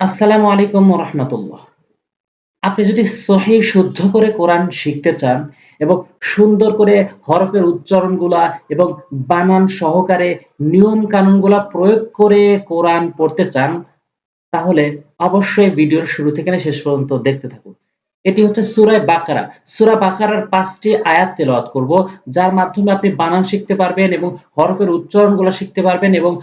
আসসালামু আলাইকুম ওয়া রাহমাতুল্লাহ। আপনি যদি সহিহ শুদ্ধ করে কোরআন শিখতে চান এবং সুন্দর করে হরফের উচ্চারণগুলা এবং বানান সহকারে নিয়ম কানুনগুলা প্রয়োগ করে কোরআন পড়তে চান, তাহলে অবশ্যই ভিডিওর শুরু থেকে শেষ পর্যন্ত দেখতে থাকুন। এটি হচ্ছে সূরা বাকারা। সূরা বাকারার ৫ টি আয়াত তেলাওয়াত করব, যার মাধ্যমে আপনি বানান শিখতে পারবেন এবং হরফের উচ্চারণগুলা শিখতে পারবেন এবং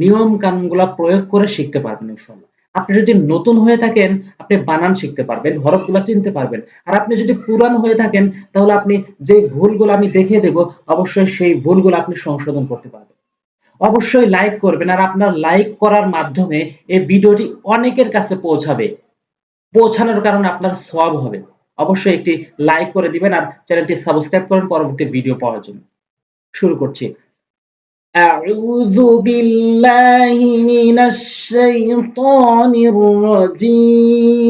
নিয়ম কানুনগুলা প্রয়োগ করে শিখতে পারবেন ইনশাআল্লাহ। আপনি যদি নতুন হয়ে থাকেন, আপনি বানান শিখতে পারবেন, হরফগুলা চিনতে পারবেন। আর আপনি যদি পুরান হয়ে থাকেন, তাহলে আপনি যে ভুলগুলো আমি দেখিয়ে দেব, অবশ্যই সেই ভুলগুলো আপনি সংশোধন করতে পারবেন। অবশ্যই লাইক করবেন, আর আপনার লাইক করার মাধ্যমে এই ভিডিওটি অনেকের কাছে পৌঁছাবে। পৌঁছানোর কারণে আপনার সওয়াব হবে। অবশ্যই একটি লাইক করে দিবেন আর চ্যানেলটি সাবস্ক্রাইব করেন পরবর্তী ভিডিও পাওয়ার জন্য। শুরু করছি। أعوذ بالله من الشيطان الرجيم.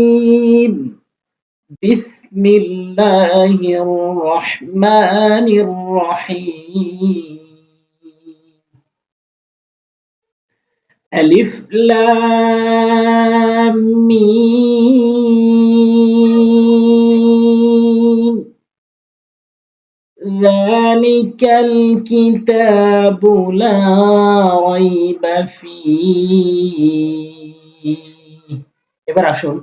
بسم الله الرحمن الرحيم. ألف لام ميم. ذلك الكتاب لا ريب فيه. এবার আসুন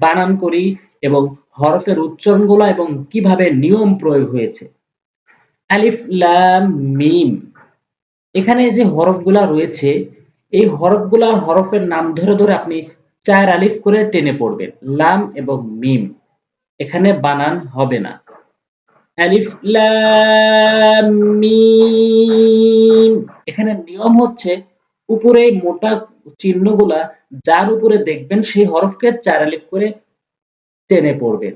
বানান করি এবং হরফের উচ্চারণগুলো এবং কিভাবে নিয়ম প্রয়োগ হয়েছে। আলিফ লাম মিম। এখানে যে হরফগুলা রয়েছে, এই হরফগুলা হরফের নাম ধরে ধরে আপনি ৪ আলিফ করে টেনে পড়বেন। লাম এবং মিম। এখানে বানান হবে না। আলিফ লাম মিম। এখানে নিয়ম হচ্ছে উপরে মোটা চিহ্নগুলা যার উপরে দেখবেন সেই হরফকে ৪ আলিফ করে টেনে পড়বেন।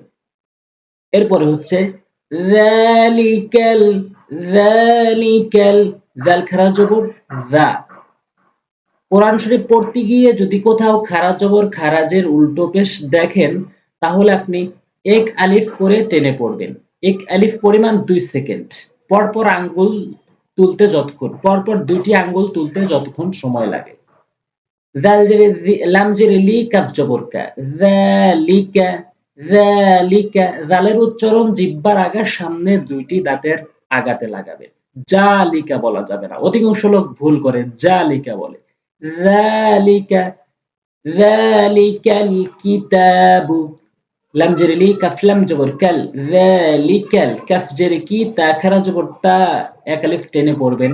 এরপরে হচ্ছে যালিকাল, যালিকাল, জাল খারা জবর যা। কোরআন শরীফ পড়তে গিয়ে যদি কোথাও খারা জবর খারাজের উল্টো পেশ দেখেন, তাহলে আপনি এক আলিফ করে টেনে পড়বেন। এক আলিফ পরিমাণ ২ সেকেন্ড। পরপর আঙ্গুল তুলতে যতক্ষণ, পরপর ২ টি আঙ্গুল তুলতে যতক্ষণ সময় লাগে। জাল জেরে জি, লাম জেরে লি, কাফ জবর কা। যালিকা, যালিকা। জালের উচ্চারণ জিহ্বার আগার সামনে ২ টি দাঁতের আগাতে লাগাবেন। জালিকা বলা যাবে না। অধিকাংশ লোক ভুল করে জালিকা বলে। যালিকা, যালিকাল কিতাবু। লাম জেরে লি, কাফ লাম জবর কাল। যালিকাল, কাফ জেরে কি, তা খারা জবর তা। এক আলিফ টেনে পড়বেন।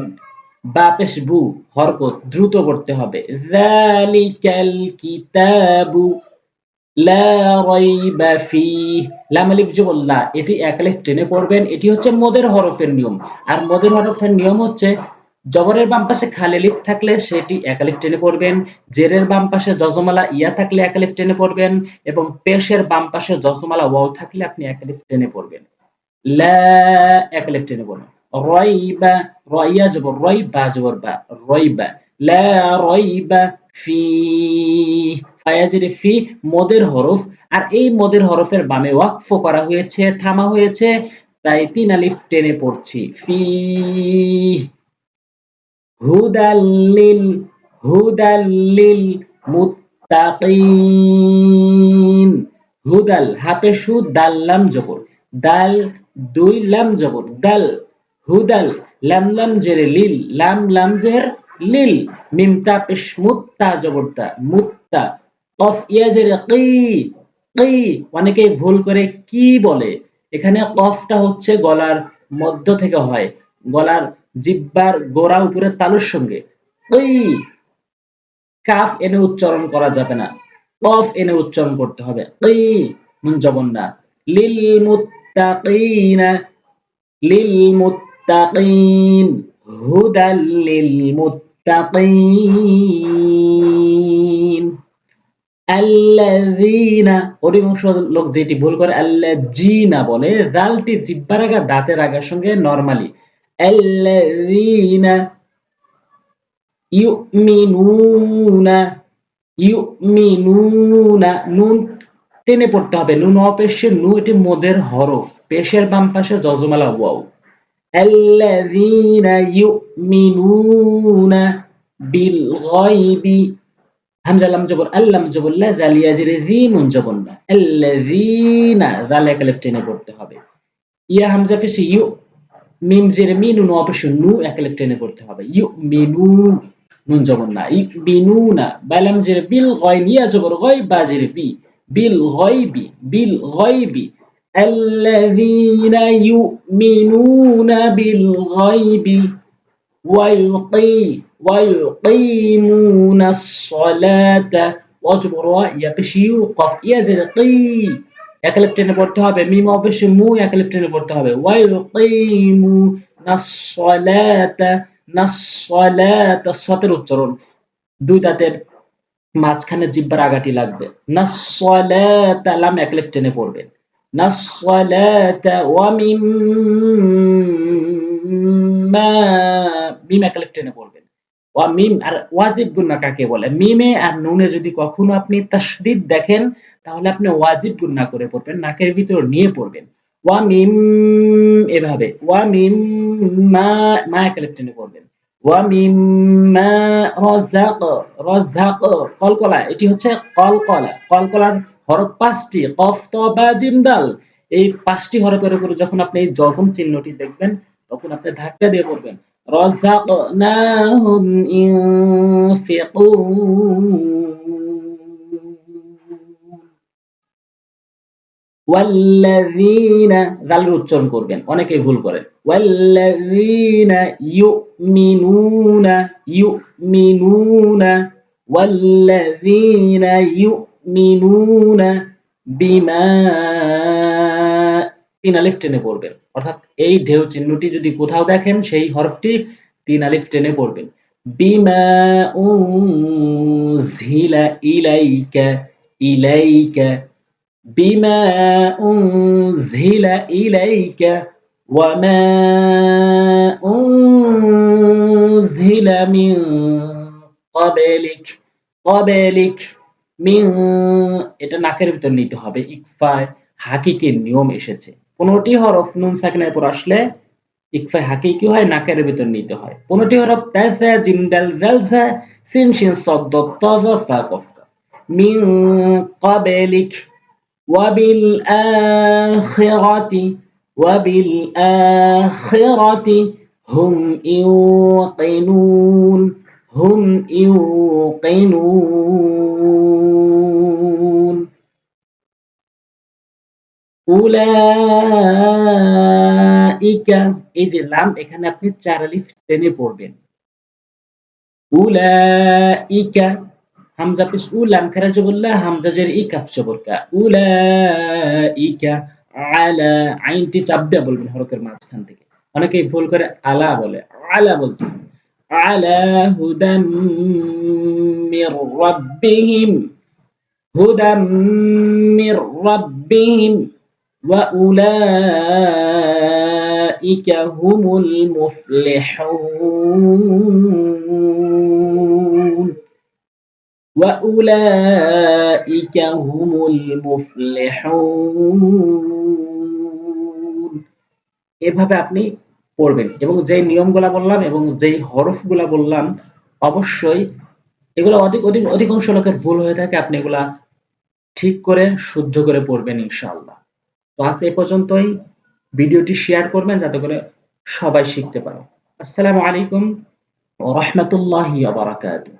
বা পেশ বু, হরকত দ্রুত পড়তে হবে। যালিকাল কিতাবু লা রাইবা ফিহ। লাম আলিফ জবর লা, এটি এক আলিফ টেনে পড়বেন। এটি হচ্ছে মদের হরফের নিয়ম। আর মদের হরফের নিয়ম হচ্ছে জবরের বাম পাশে খালি আলিফ থাকলে সেটি এক আলিফ টেনে পড়বেন, জেরের বাম পাশে যজমালা ইয়া থাকলে এক আলিফ টেনে পড়বেন এবং পেশের বাম পাশে যজমালা ওয়াও থাকলে আপনি এক আলিফ টেনে পড়বেন। লা, এক আলিফ টেনে পড়বেন। রাইবা, রাইয়া জবর রাই, বা জবর বা, রাইবা। লা রাইবা ফি, ফায়াজির ফি মদের হরফ। আর এই মদের হরফের বামে ওয়াকফ করা হয়েছে, থামা হয়েছে, তাই ৩ আলিফ টেনে পড়ছি। ফি হুদাল্লিল, হুদাল্লিল মুত্তাকিন। হুদাল, হাপে সু, দাল লাম জবর দাল, ২ লাম জবর দাল। হুদাল, লাম লাম জেরে লিল, লাম লাম জের লিল। মিম তা পেশ মুত্তা জবর তা, মুত্তা। কফ ইয়া জেরে কি, কি। অনেকেই ভুল করে কি বলে। এখানে কফটা হচ্ছে গলার মধ্য থেকে হয়, গলার জিহ্বার গোড়া উপরের তালুর সঙ্গে। ওই কাফ এনে উচ্চারণ করা যাবে না, কফ এনে উচ্চারণ করতে হবে। ওই নুন জবর না। লিল মুত্তাকিনা, লিল মুত্তাকিন, হুদাল লিল মুত্তাকিন। আল্লাযীনা, অধিকাংশ লোক যেটি ভুল করে আল্লাযীনা বলে, জালটি জিহ্বার আগা দাঁতের আগার সঙ্গে নরমালি। আল্লাযীনা ইউমিনুনা, ইউমিনুনা, নুন টেনে পড়তে হবে। নুন অপেশে নু, এটি মদের হরফ। পেশের বাম পাশে যজমালা ওয়াও। আল্লাযীনা ইউমিনুনা বিল গায়বি, হামজা লাম জবর আল্লাম জবর লা, জালিয়া জেরে রি, নুন জবর না, আল্লাযীনা, জাল এক আলিফ টেনে পড়তে হবে। ইয়া হামজা পেশ ইউ, মিম জেরে মি, নুন অপেশ নু, এক আলিফ টেনে পড়তে হবে। ইউ মিনু, নুন জবর না, ই বিনু না, বালাম জেরে বিল, গয়ন ইয়া জবর গয়, বা জেরে বি, বিল গয়বি, বিল গয়বি, الذين يؤمنون بالغيب ويقيمون الصلاة وجبر يقشيو قف يزر قي একালিফ টেনে পড়তে হবে। মিম অবশ্যই মু, একালিফ টেনে পড়তে হবে। ওয়ায়ুকিমু নাসসালাতা, নাসসালাতা, সতের উচ্চারণ, দুই দাঁতের মাঝখানে জিহ্বার আগাটি লাগবে। নাসসালাতা, লাম একালিফ টেনে পড়বেন। নাসসালাতা ওয়া মিম্মা, মিম একালিফ টেনে পড়বেন। ওয়া মিম, আর ওয়াজিব গুন্না কাকে বলে? মিমে আর নুনে যদি কখনো আপনি তাসদিদ দেখেন তাহলে আপনি ওয়াজিব গুন্না করে পড়বেন, নাকের ভিতর নিয়ে পড়বেন। ওয়া মিম, এভাবে ওয়া মিম মা, মা একালিফ টেনে পড়বেন। ওয়া মিম্মা রাযাক, রাযাক কলকলা, এটি হচ্ছে কলকলা। কলকলার হরফ ৫টি, কফ ত বা জিম দাল। এই ৫টি হরফের উপরে যখন আপনি এই জজম চিহ্নটি দেখবেন তখন আপনি ধাক্কা দিয়ে পড়বেন। রাযাকনাহুম ইনফিকুন, ওয়াল্লাযীনা, জালের উচ্চারণ করবেন, অনেকেই ভুল করেন। ওয়াল্লাযীনা ইউমিনুনা, ইউমিনুনা, ওয়াল্লাযীনা ইউমিনুনা বিমা, ৩ আলিফ টেনে পড়বেন। অর্থাৎ এই ঢেউ চিহ্নটি যদি কোথাও দেখেন সেই হরফটি ৩ আলিফ টেনে পড়বেন। বিমা উনজিলা ইলাইকা, ইলাইকা, بما أنزل إليك وما أنزل من قبلك, قبلك من, এটা নাকের ভিতর নিতে হবে। ইকফায় হাকিকির নিয়ম এসেছে। ১৫টি হরফ নুন সাকিনের পর আসলে ইকফায় হাকিকি হয়, নাকের ভিতর নিতে হয়। ১৫টি হরফ তাসা, জিম দাল জালসা, সিন শিন সদ দত ত জ ফা কফ কাফ। মিন ক্বাবলিক وبالآخرة, وبالآخرة هم يوقنون, هم يوقنون উলাইকা, এই যে লাম, এখানে আপনি ৪ আলিফ টেনে পড়বেন। উলাইকা, হামজা পেশ উ, লাম খারা জবর লা, হামজা জের ই, কাফ জবর কা। উলাইকা, আলা, আইনটি চাপ দিয়ে বলবেন হরফের মাঝখান থেকে। অনেকেই ভুল করে আলা বলে, আলা বলতে হবে। আলা হুদাম মির রাব্বিহিম, হুদাম মির রাব্বিহিম ওয়া উলাইকা হুমুল মুফলিহুন, وأولئك هم المفلحون। এভাবে আপনি পড়বেন এবং যেই নিয়মগুলা বললাম এবং যেই হরফগুলা বললাম অবশ্যই এগুলো অধিকাংশ লোকের ভুল হয়ে থাকে, আপনি এগুলা ঠিক করে শুদ্ধ করে পড়বেন ইনশাআল্লাহ। তো আজ এ পর্যন্তই। ভিডিওটি শেয়ার করবেন যাতে করে সবাই শিখতে পারে। আসসালামু আলাইকুম ওয়া রাহমাতুল্লাহি ওয়া বারাকাতুহু।